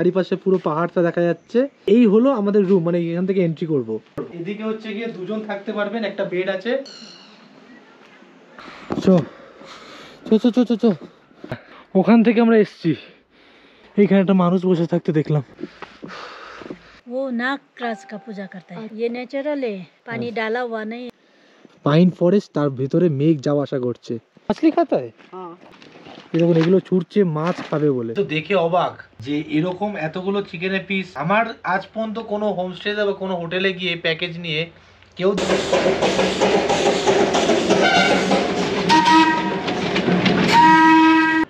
চারিপাশে পুরো পাহাড়টা দেখা যাচ্ছে। এই হলো আমাদের রুম, মানে এখান থেকে এন্ট্রি করব। এদিকে হচ্ছে গিয়ে দুজন থাকতে পারবেন, একটা বেড আছে। চো চো চো চো চো চো ওখান থেকে আমরা এসেছি, এইখানে একটা মানুষ বসে থাকতে দেখলাম। वो नाग राज का पूजा करता है, ये नेचुरल है, पानी डाला हुआ नहीं। পাইন ফরেস্ট, তার ভিতরে মেঘ যাওয়া আসা করছে। মাছলি খাতা দেখুন, এগুলো ছুটছে মাছ খাবে বলে। তো দেখে অবাক যে এরকম এতগুলো চিকেনের পিস আমার আজ পর্যন্ত কোনো হোমস্টে বা কোনো হোটেলে গিয়ে প্যাকেজ নিয়ে কেউ।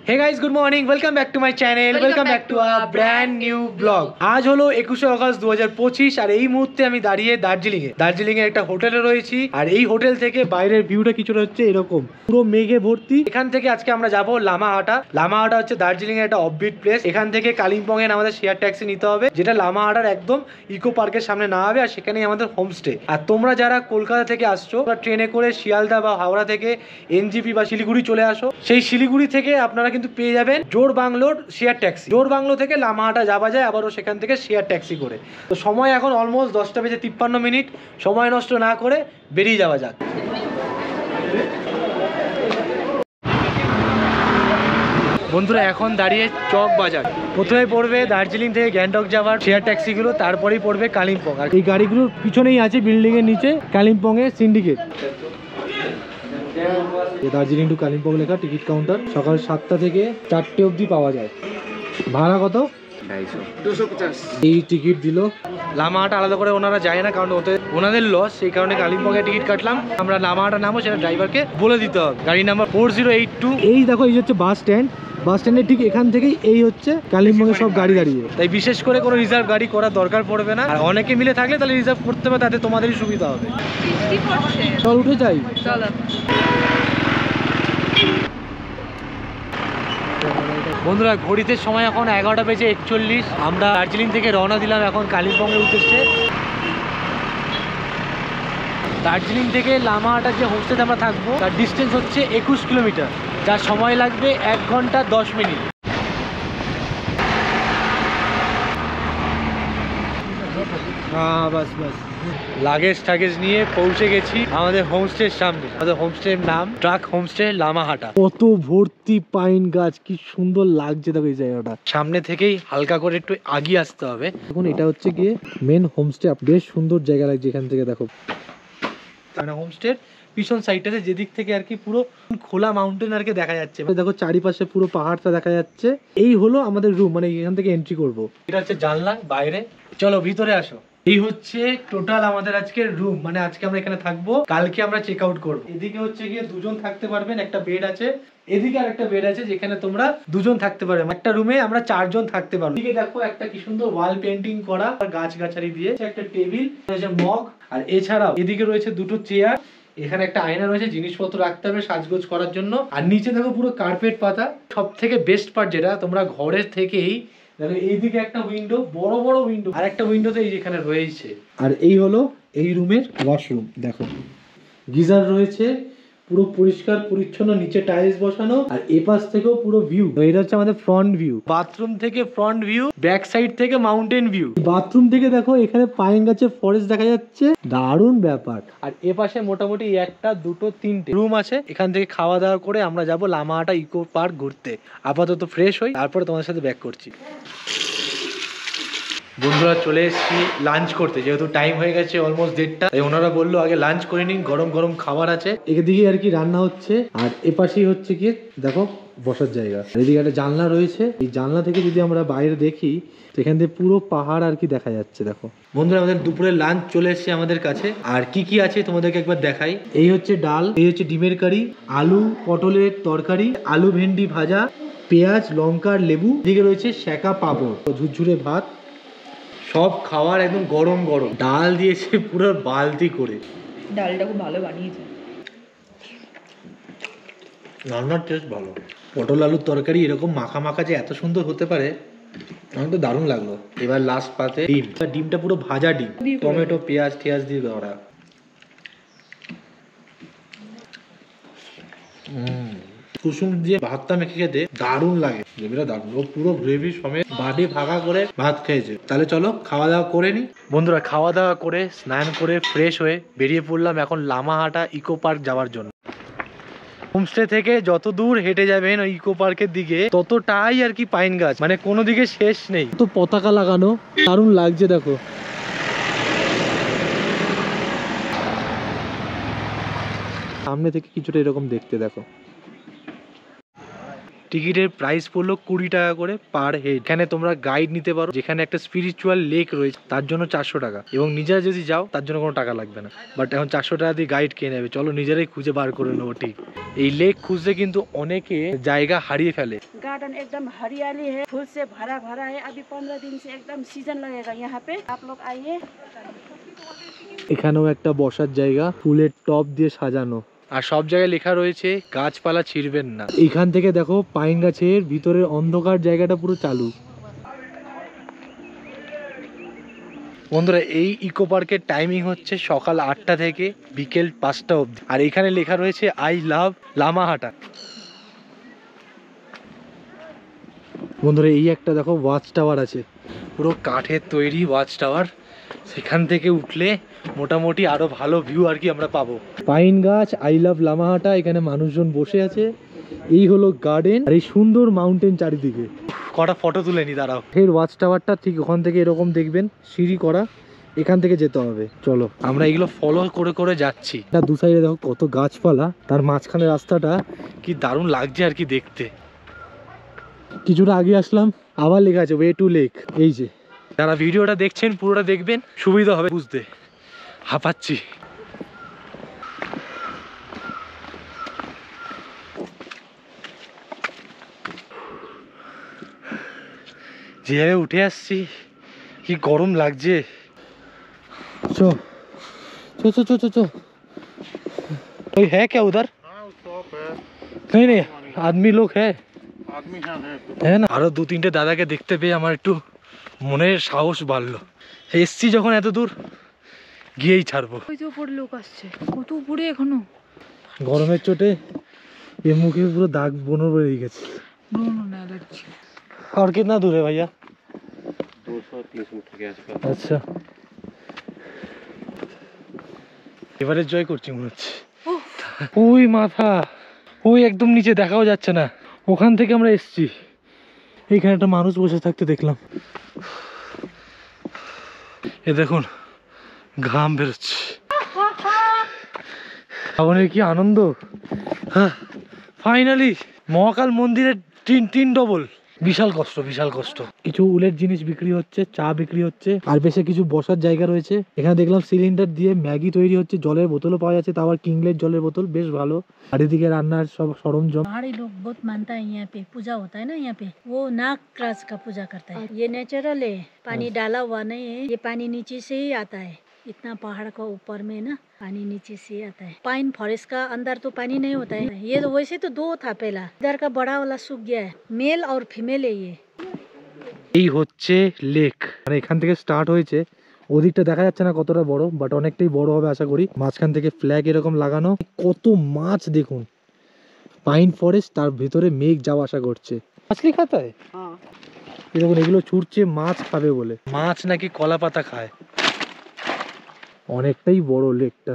Hey guys, good morning, welcome back to my channel, welcome back to our brand new blog. আজ হলো 21শে আগস্ট 2025 আর এই মুহূর্তে আমি দাঁড়িয়ে দার্জিলিং এর একটা হোটেলে রয়েছি। আর এই হোটেল থেকে বাইরের ভিউটা কিছুটা হচ্ছে এরকম, পুরো মেঘে ভর্তি। এখান থেকে আজকে আমরা যাব লামাহাটা। লামাহাটা হচ্ছে দার্জিলিং এর একটা অফবিট প্লেস। এখান থেকে কালিম্পং এর আমাদের শেয়ার ট্যাক্সি নিতে হবে, যেটা লামাহাটার একদম ইকো পার্কের সামনে না হবে, আর সেখানেই আমাদের হোমস্টে। আর তোমরা যারা কলকাতা থেকে আসছো, ট্রেনে করে শিয়ালদা বা হাওড়া থেকে এনজিপি বা শিলিগুড়ি চলে আসো, সেই শিলিগুড়ি থেকে আপনারা কিন্তু পেয়ে যাবেন জোর বাংলোর শেয়ার ট্যাক্সি। জোর বাংলো থেকে লামাহাটা যাওয়া যায় আবারও সেখান থেকে শেয়ার ট্যাক্সি করে। তো সময় এখন অলমোস্ট 10:53, সময় নষ্ট না করে বেরিয়ে যাওয়া যাক। বন্ধুরা, এখন দাঁড়িয়ে চক বাজার। প্রথমে পড়বে দার্জিলিং থেকে গ্যাংটক যাওয়ার শেয়ার ট্যাক্সিগুলো, তারপরেই পড়বে কালিম্পং। আর এই গাড়িগুলোর পিছনেই আছে বিল্ডিং এর নিচে কালিম্পং এর সিন্ডিকেট। দার্জিলিং টু কালিম্পং লেখা টিকিট কাউন্টার। সকাল 7টা থেকে 4টে অবধি পাওয়া যায়। ভাড়া কত? 250। এই টিকিট দিল। লামাহাটা আলাদা করে ওনারা যায় না, কারণ ওনাদের লস, সেই কারণে কালিম্পং এর টিকিট কাটলাম। আমরা লামাহাটা নামো সেটা ড্রাইভারকে বলে দিতে হবে। গাড়ি নাম্বার 4082। এই দেখো, এই হচ্ছে বাস স্ট্যান্ড। বাস স্ট্যান্ডের ঠিক এখান থেকেই এই হচ্ছে কালিম্পং এর সব গাড়ি দাঁড়িয়ে। তাই বিশেষ করে কোনো রিজার্ভ গাড়ি করার দরকার পড়বে না। আর অনেকে মিলে থাকলে তাহলে রিজার্ভ করতে হবে, তাতে তোমাদেরই সুবিধা হবে। চল উঠে যাই। চলো বন্ধুরা, ঘড়িতে সময় এখন 11:41। আমরা দার্জিলিং থেকে রওনা দিলাম এখন কালিম্পং এর উদ্দেশ্যে। দার্জিলিং থেকে লামাহাটার যে হোমস্টেতে আমরা থাকবো তার ডিস্টেন্স হচ্ছে 21 কিলোমিটার, যার সময় লাগবে 1 ঘন্টা 10 মিনিট। বাস বাস লাগেজ টাগেজ নিয়ে পৌঁছে গেছি আমাদের হোমস্টের সামনে। আমাদের হোমস্টের নাম ট্রাক হোমস্টে লামাহাটা। কত ভর্তি পাইন গাছ, কি সুন্দর লাগছে দেখো এই জায়গাটা। সামনে থেকেই হালকা করে একটু আগিয়ে আসতে হবে। এখন এটা হচ্ছে গিয়ে মেন হোমস্টে। বেশ সুন্দর জায়গা লাগছে এখান থেকে দেখো। হোমস্টের পিছন সাইডটাতে যেদিক থেকে আর কি পুরো খোলা মাউন্টেন আর কি দেখা যাচ্ছে। দেখো চারিপাশে পুরো পাহাড়টা দেখা যাচ্ছে। এই হলো আমাদের রুম, মানে এখান থেকে এন্ট্রি করব। এটা হচ্ছে জানলা বাইরে। চলো ভিতরে আসো। এই হচ্ছে টোটাল আমাদের আজকের রুম, মানে আজকে আমরা এখানে থাকবো, কালকে আমরা চেক আউট করবো। এদিকে হচ্ছে গিয়ে দুজন থাকতে পারবেন, একটা বেড আছে। এদিকে আর একটা বেড আছে যেখানে তোমরা দুজন থাকতে পারবে। একটা রুমে আমরা 4 জন থাকতে পারবো। এদিকে দেখো একটা কি সুন্দর ওয়াল পেন্টিং করা, গাছ গাছালি দিয়ে একটা টেবিল, মগ, আর এছাড়াও এদিকে রয়েছে দুটো চেয়ার। এখানে একটা আয়না রয়েছে, জিনিসপত্র রাখতে হবে সাজগোজ করার জন্য। আর নিচে দেখো পুরো কার্পেট পাতা। সব থেকে বেস্ট পার্ট যেটা, তোমরা ঘরের থেকেই দেখো এইদিকে একটা উইন্ডো, বড় বড় উইন্ডো, আর একটা উইন্ডোতে এই যেখানে রয়েছে। আর এই হলো এই রুমের ওয়াশরুম। দেখো গিজার রয়েছে, পুরো পরিষ্কার পরিচ্ছন্ন, নিচে টাইলস বসানো। আর এপাশ থেকেও পুরো ভিউ। এটা হচ্ছে আমাদের ফ্রন্ট ভিউ। বাথরুম থেকে ফ্রন্ট ভিউ, ব্যাক সাইড থেকে মাউন্টেন ভিউ। বাথরুম থেকে দেখো এখানে পাইন গাছের ফরেস্ট দেখা যাচ্ছে, দারুণ ব্যাপার। আর এপাশে মোটামুটি 1টা 2টো 3টে রুম আছে। এখান থেকে খাওয়া দাওয়া করে আমরা যাবো লামাহাটা ইকো পার্ক ঘুরতে। আপাতত ফ্রেশ হই, তারপরে তোমাদের সাথে ব্যাক করছি। বন্ধুরা, চলে এসেছি লাঞ্চ করতে, যেহেতু টাইম হয়ে গেছে অলমোস্ট 1:30। তাই ওনারা বললো আগে লাঞ্চ করে নিন, গরম গরম খাবার আছে। এদিকে আর কি রান্না হচ্ছে, আর এপাশেই হচ্ছে কি দেখো বসার জায়গা। এদিকে একটা জানলা রয়েছে। এই জানলা থেকে যদি আমরা বাইরে দেখি, সেখান থেকে পুরো পাহাড় আর কি দেখা যাচ্ছে। দেখো বন্ধুরা, আমাদের দুপুরের লাঞ্চ চলে এসেছে আমাদের কাছে। আর কি কি আছে তোমাদেরকে একবার দেখাই। এই হচ্ছে ডাল, এই হচ্ছে ডিমের কারি, আলু পটলের তরকারি, আলু ভেন্ডি ভাজা, পেঁয়াজ লঙ্কার লেবু। এদিকে রয়েছে সেকা পাঁপড়, ঝুরঝুরে ভাত। সব খাবার একদম গরম গরম। ডাল দিয়েছে পুরো বালতি করে। ডালটা খুব ভালো বানিয়েছে, রান্নার টেস্ট ভালো। পটল আলুর তরকারি এরকম মাখা মাখা যে এত সুন্দর হতে পারে, আমার তো দারুণ লাগলো। এবার লাস্ট পাতে ডিম। ডিমটা পুরো ভাজা ডিম, টমেটো পেঁয়াজ টিয়াজ দিয়ে করা। কুসুম দিয়ে ভাতটা মেখে খেতে দারুণ লাগে, গ্রেভিটা দারুণ। ও পুরো গ্রেভি সমেত বাটি ফাঁকা করে ভাত খেয়েছে। তাহলে চলো খাওয়া দাওয়া করে নি বন্ধুরা। খাওয়া দাওয়া করে স্নান করে ফ্রেশ হয়ে বেরিয়ে পড়লাম এখন লামাহাটা ইকো পার্ক যাওয়ার জন্য। হোমস্টে থেকে যত দূর হেঁটে যাবেন ওই ইকো পার্কের দিকে ততটাই আর কি পাইন গাছ, মানে কোনো দিকে শেষ নেই। তো পতাকা লাগানো দারুণ লাগছে দেখো। সামনে থেকে কিছুটা এরকম দেখতে দেখো। টিকিটের প্রাইস পড়লো 20 টাকা করে পার হেড। এখানে তোমরা গাইড নিতে পারো, যেখানে একটা স্পিরিচুয়াল লেক রয়েছে তার জন্য 400 টাকা, এবং নিজেরা যদি যাও তার জন্য কোনো টাকা লাগবে না। বাট এখন 400 টাকা দিয়ে গাইড কে নেবে, চলো নিজেরাই খুঁজে বার করে নেবো। ঠিক এই লেক খুঁজতে কিন্তু অনেকে জায়গা হারিয়ে ফেলে। गार्डन एकदम हरियाली है, फूल से भरा भरा है। अभी 15 दिन से एकदम सीजन लगेगा यहाँ पे, आप लोग आइए। এখানেও একটা বসার জায়গা ফুলের টব দিয়ে সাজানো, আর সব জায়গায় লেখা রয়েছে গাছপালা ছিঁড়বেন না। এইখান থেকে দেখো পাইন গাছের ভিতরের অন্ধকার জায়গাটা পুরো চালু। বন্ধুরা এই ইকো পার্কের টাইমিং হচ্ছে সকাল 8টা থেকে বিকেল 5টা অবধি, আর এখানে লেখা রয়েছে আই লাভ লামাহাটা। বন্ধুরা এই একটা দেখো ওয়াচ টাওয়ার আছে, পুরো কাঠের তৈরি ওয়াচ টাওয়ার। সেখান থেকে উঠলে মোটামুটি আরো ভালো ভিউ আর কি আমরা পাবো। পাইন গাছ আই লাভ লামাহাটা, এখানে মানুষজন বসে আছে। এই হলো গার্ডেন, আর এই সুন্দর মাউন্টেন চারিদিকে। কটা ফটো তুলে নি দাঁড়াও। ফের ওয়াচ টাওয়ারটা ঠিক ওখান থেকে এরকম দেখবেন সিঁড়ি করা, এখান থেকে যেতে হবে। চলো আমরা এগুলো ফলো করে করে যাচ্ছি। এটা দু সাইডে দেখো কত গাছপালা, তার মাঝখানে রাস্তাটা কি দারুণ লাগছে আর কি দেখতে। কিছুটা আগে আসলাম, আবার লেখা আছে ওয়ে টু লেক। এই যে যারা ভিডিওটা দেখছেন পুরোটা দেখবেন, সুবিধা হবে বুঝতে। হাঁপাচ্ছি। যেভাবে উঠে আসছি কি গরম লাগছে। চো চো চো চো চো চো। कोई है क्या उधर? नहीं नहीं आदमी लोग है না। আরো 2-3টে দাদাকে দেখতে পেয়ে আমার একটু মনের সাহস বাড়লো। এসছি যখন এত দূর গিয়েই ছাড়বো। ওই যে উপরে লোক আসছে, কত উপরে এখনো। গরমের চোটে এ মুখে পুরো দাগ বনর বেরিয়ে গেছে। और कितना दूर है भैया? 230 मीटर के आसपास। আচ্ছা এবারে জয় করছি মনে হচ্ছে। ওই মাথা, ওই একদম নিচে দেখাও যাচ্ছে না, ওখান থেকে আমরা এসছি। এইখানে একটা মানুষ বসে থাকতে দেখলাম। এ দেখুন ঘাম বেরোচ্ছে। শ্রাবণের কি আনন্দ। হ্যাঁ ফাইনালি মহাকাল মন্দিরের তিন ডবল। বিশাল কষ্ট, বিশাল কষ্ট। কিছু উলের জিনিস বিক্রি হচ্ছে, চা বিক্রি হচ্ছে, আর বেশি কিছু বসার জায়গা রয়েছে। এখানে দেখলাম সিলিন্ডার দিয়ে ম্যাগি তৈরি হচ্ছে, জলের বোতলও পাওয়া যাচ্ছে, তাও আবার কিংলের জলের বোতল, বেশ ভালো। আর এদিকে রান্নার সব সরঞ্জাম। पहाड़ी लोग बहुत मानता है यहाँ पे, पूजा होता है ना यहाँ पे, वो नाग राज का पूजा करता है। ये नेचुरल है, पानी डाला हुआ नहीं है, ये पानी नीचे से ही आता है। इतना पहाड़ का ऊपर में ना पानी नीचे से ही आता है। पाइन फॉरेस्ट का अंदर तो पानी नहीं होता है। ये तो वैसे तो 2 था पहला, इधर का बड़ा वाला सूख गया है। मेल और फीमेल है ये। এই হচ্ছে লেক, মানে এখান থেকে স্টার্ট হয়েছে। ওদিকটা দেখা যাচ্ছে না কতটা বড়, বাট অনেকটাই বড় হবে আশা করি। মাঝখান থেকে ফ্ল্যাগ এরকম লাগানো, কত মাছ দেখুন। পাইন ফরেস্ট, তার ভিতরে মেঘ যাওয়া আসা করছে। মাছলি খাতা হয় দেখুন, এগুলো ছুটছে মাছ খাবে বলে। মাছ নাকি কলা পাতা খায়। অনেকটাই বড় লেকটা।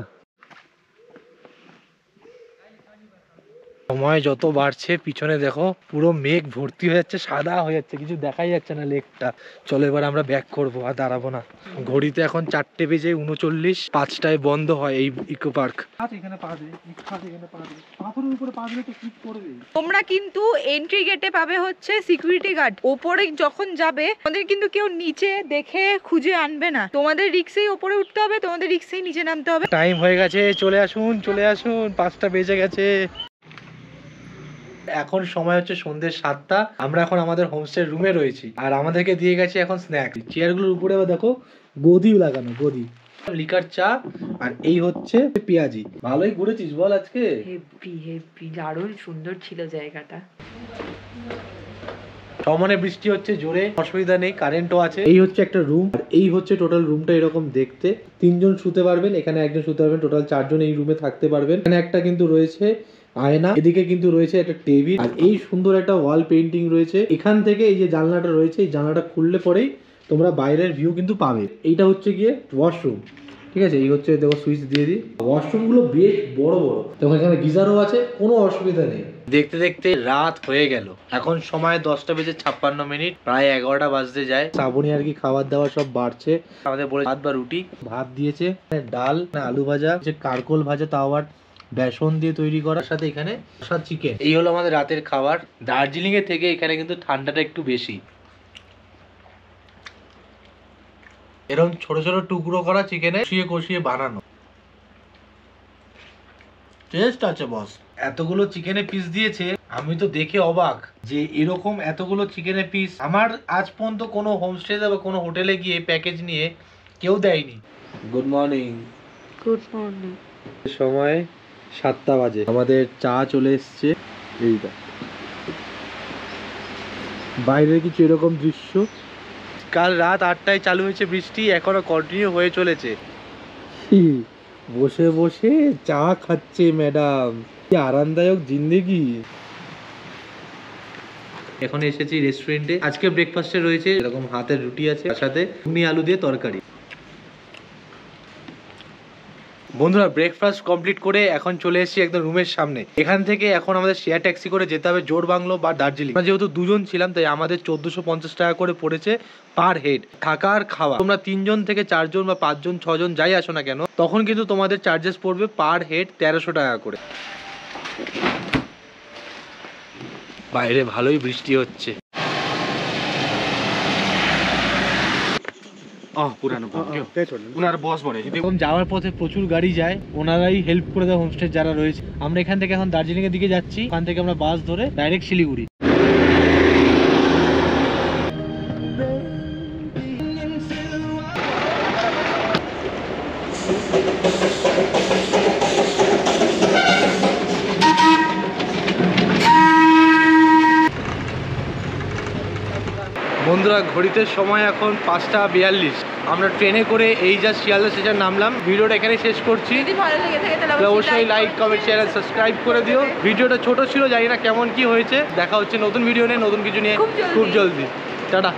সময় যত বাড়ছে পিছনে দেখো পুরো মেঘ ভর্তি হয়ে যাচ্ছে, সাদা হয়ে যাচ্ছে, কিছু দেখাই যাচ্ছে না লেকটা। চলো এবার আমরা ব্যাক করবো, আর দাঁড়াবো না। ঘড়িতে এখন 4:39, 5টায় বন্ধ হয় এই ইকো পার্ক। তোমরা কিন্তু এন্ট্রি গেটে পাবে হচ্ছে সিকিউরিটি গার্ড। ওপরে যখন যাবে তোমাদের কিন্তু কেউ নিচে দেখে খুঁজে আনবে না, তোমাদের রিক্সেই ওপরে উঠতে হবে, তোমাদের রিক্সেই নিচে নামতে হবে। টাইম হয়ে গেছে, চলে আসুন চলে আসুন, 5টা বেজে গেছে। এখন সময় হচ্ছে সন্ধ্যে 7টা। আমরা এখন আমাদের হোমস্টে রুমে রয়েছি, আর আমাদেরকে দিয়ে গেছে এখন স্ন্যাক্স। চেয়ারগুলোর উপরে দেখো গদি লাগানো, গদি, লিকার চা, আর এই হচ্ছে পেঁয়াজি। ভালোই ঘুরেছিস বল আজকে? হেভি হেভি, দারুণ সুন্দর ছিল জায়গাটা। সমানে বৃষ্টি হচ্ছে জোরে, অসুবিধা নেই, কারেন্টও আছে। এই হচ্ছে একটা রুম, আর এই হচ্ছে টোটাল রুমটা এরকম দেখতে। 3 জন শুতে পারবেন, এখানে একজন শুতে পারবেন, টোটাল 4 জন এই রুমে থাকতে পারবেন। এখানে একটা কিন্তু রয়েছে আয়না, এদিকে কিন্তু রয়েছে একটা টেবিল, আর এই সুন্দর একটা ওয়াল পেইন্টিং রয়েছে। এখান থেকে এই যে জানলাটা রয়েছে, এই জানলাটা খুললে পরেই তোমরা বাইরের ভিউ কিন্তু পাবে। এইটা হচ্ছে গিয়ে ওয়াশরুম, ঠিক আছে। এই হচ্ছে দেখো, সুইচ দিয়ে দিই। ওয়াশরুম গুলো বেশ বড় বড়, দেখো এখানে গিজারও আছে, কোনো অসুবিধা নেই। দেখতে দেখতে রাত হয়ে গেল, এখন সময় 10:56, প্রায় 11টা বাজতে যায়। শ্রাবণী আর কি খাবার দাবার সব বাড়ছে। আমাদের বলে ভাত বা রুটি, ভাত দিয়েছে, ডাল, আলু ভাজা, কারকোল ভাজা, তাও আবার বেসন দিয়ে তৈরি করার সাথে এখানে চিকেন। এই হলো আমাদের রাতের খাবার। দার্জিলিং এর থেকে এখানে কিন্তু ঠান্ডাটা একটু বেশি। এরকম ছোট ছোট টুকরো করা চিকেনে কষিয়ে কষিয়ে বানানো, টেস্ট আছে বস। এতগুলো চিকেনের পিস দিয়েছে, আমি তো দেখে অবাক যে এরকম এতগুলো চিকেনের পিস আমার আজ পর্যন্ত কোনো হোমস্টেতে বা কোনো হোটেলে গিয়ে প্যাকেজ নিয়ে কেউ দেয়নি। Good morning. Good morning. সময় 7টা বাজে, আমাদের চা চলে এসছে। এইটা বাইরের কিছু এরকম দৃশ্য। কাল রাত 8টায় চালু হয়েছে বৃষ্টি, এখনো কন্টিনিউ হয়ে চলেছে। বসে বসে চা খাচ্ছে ম্যাডাম, কি আরামদায়ক জিন্দেগি। এখন এসেছি রেস্টুরেন্টে। আজকে ব্রেকফাস্টে রয়েছে এরকম হাতের রুটি আছে, তার সাথে ঘুগনি আলু দিয়ে তরকারি। বন্ধুরা, ব্রেকফাস্ট কমপ্লিট করে এখন চলে এসেছি একদম রুমের সামনে। এখান থেকে এখন আমাদের শেয়ার ট্যাক্সি করে যেতে হবে জোড়বাংলো বা দার্জিলিং। আমরা যেহেতু দুজন ছিলাম, তাই আমাদের 1450 টাকা করে পড়েছে পার হেড, থাকা আর খাওয়া। তোমরা 3 জন থেকে 4 জন বা 5 জন 6 জন যাই আসো না কেন, তখন কিন্তু তোমাদের চার্জেস পড়বে পার হেড 1300 টাকা করে। বাইরে ভালোই বৃষ্টি হচ্ছে। যাওয়ার পথে প্রচুর গাড়ি যায়, ওনারাই হেল্প করে দেয় হোমস্টে যারা রয়েছে। আমরা এখান থেকে এখন দার্জিলিং এর দিকে যাচ্ছি, ওখান থেকে আমরা বাস ধরে ডাইরেক্ট শিলিগুড়ি। বন্ধুরা, ঘড়িতে সময় এখন 5:42। আমরা ট্রেনে করে এই যা শিয়ালদা স্টেশন নামলাম। ভিডিওটা এখানে শেষ করছি। যদি ভালো লেগে থাকে তাহলে অবশ্যই লাইক, কমেন্ট, শেয়ার আর সাবস্ক্রাইব করে দিও। ভিডিওটা ছোট ছিল, জানি না কেমন কি হয়েছে। দেখা হচ্ছে নতুন ভিডিও নিয়ে, নতুন কিছু নিয়ে খুব জলদি। টাটা।